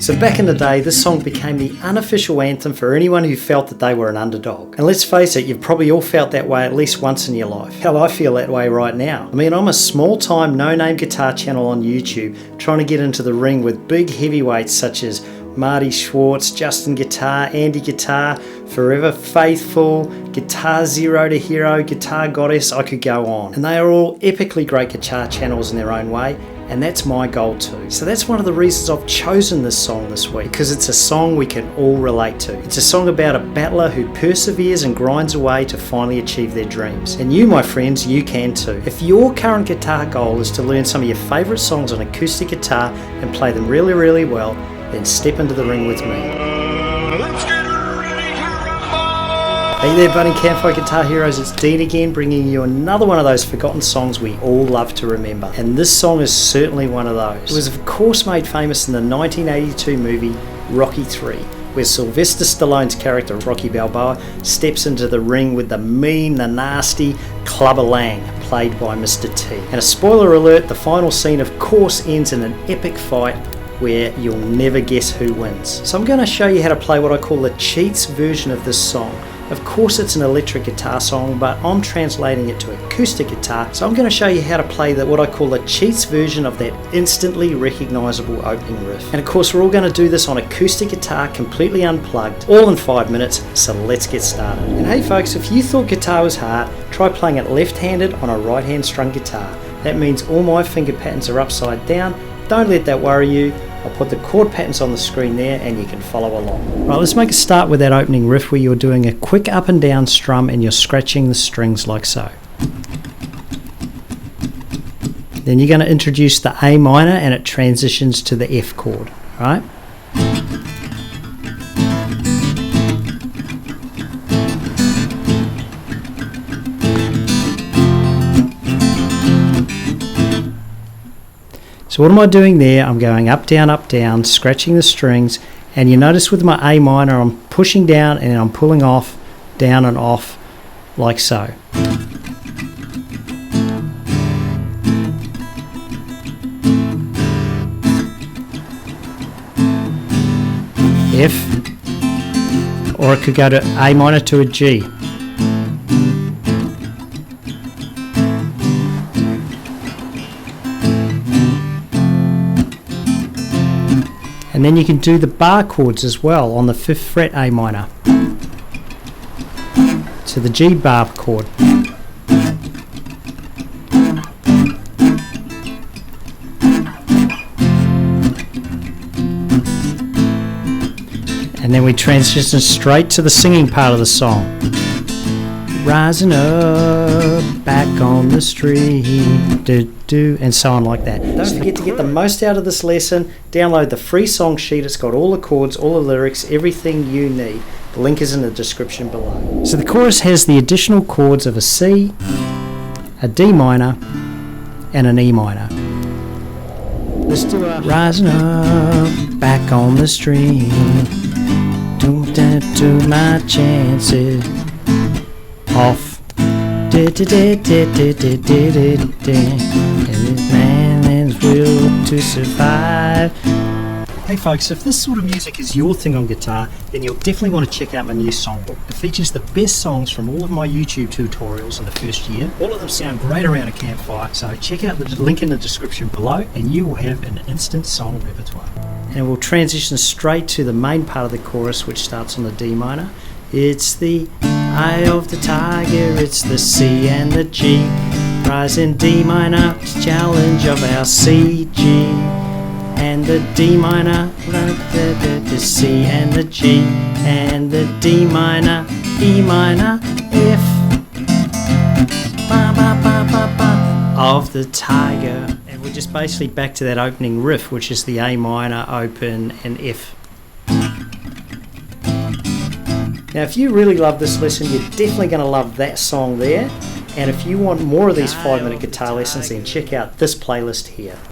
So back in the day, this song became the unofficial anthem for anyone who felt that they were an underdog. And let's face it, you've probably all felt that way at least once in your life. Hell, I feel that way right now. I mean, I'm a small-time, no-name guitar channel on YouTube trying to get into the ring with big heavyweights such as Marty Schwartz, Justin Guitar, Andy Guitar, Forever Faithful, Guitar Zero to Hero, Guitar Goddess, I could go on. And they are all epically great guitar channels in their own way, and that's my goal too. So that's one of the reasons I've chosen this song this week, because it's a song we can all relate to. It's a song about a battler who perseveres and grinds away to finally achieve their dreams. And you, my friends, you can too. If your current guitar goal is to learn some of your favourite songs on acoustic guitar and play them really, really well, then step into the ring with me. Let's get ready to rumble! Hey there budding Campfire Guitar Heroes, it's Dean again, bringing you another one of those forgotten songs we all love to remember. And this song is certainly one of those. It was of course made famous in the 1982 movie Rocky 3, where Sylvester Stallone's character Rocky Balboa steps into the ring with the mean, the nasty Clubber Lang, played by Mr. T. And a spoiler alert, the final scene of course ends in an epic fight where you'll never guess who wins. So I'm going to show you how to play what I call the cheats version of this song. Of course it's an electric guitar song, but I'm translating it to acoustic guitar, so I'm going to show you how to play what I call the cheats version of that instantly recognisable opening riff. And of course we're all going to do this on acoustic guitar, completely unplugged, all in 5 minutes, so let's get started. And hey folks, if you thought guitar was hard, try playing it left-handed on a right-hand strung guitar. That means all my finger patterns are upside down. Don't let that worry you. I'll put the chord patterns on the screen there and you can follow along. Right, let's make a start with that opening riff where you're doing a quick up and down strum and you're scratching the strings like so. Then you're going to introduce the A minor and it transitions to the F chord, right? So what am I doing there? I'm going up, down, scratching the strings, and you notice with my A minor I'm pushing down and I'm pulling off, down and off, like so. F, or it could go to A minor to a G. And then you can do the bar chords as well on the 5th fret A minor to the G bar chord. And then we transition straight to the singing part of the song. Rising up, back on the street, and so on like that. Don't forget to get the most out of this lesson. Download the free song sheet. It's got all the chords, all the lyrics, everything you need. The link is in the description below. So the chorus has the additional chords of a C, a D minor, and an E minor. Let's do a rising up, back on the street, to my chances. Off, and this man is will to survive. Hey folks, if this sort of music is your thing on guitar, then you'll definitely want to check out my new songbook. It features the best songs from all of my YouTube tutorials in the first year. All of them sound great around a campfire, so check out the link in the description below and you will have an instant song repertoire. And we'll transition straight to the main part of the chorus, which starts on the D minor. It's the eye of the tiger, it's the C and the G. Rise in D minor, challenge of our C, G. And the D minor, the C and the G. And the D minor, E minor, F. Ba, ba, ba, ba, ba, of the tiger. And we're just basically back to that opening riff, which is the A minor, open, and F. Now if you really love this lesson, you're definitely going to love that song there. And if you want more of these 5-minute guitar lessons, then check out this playlist here.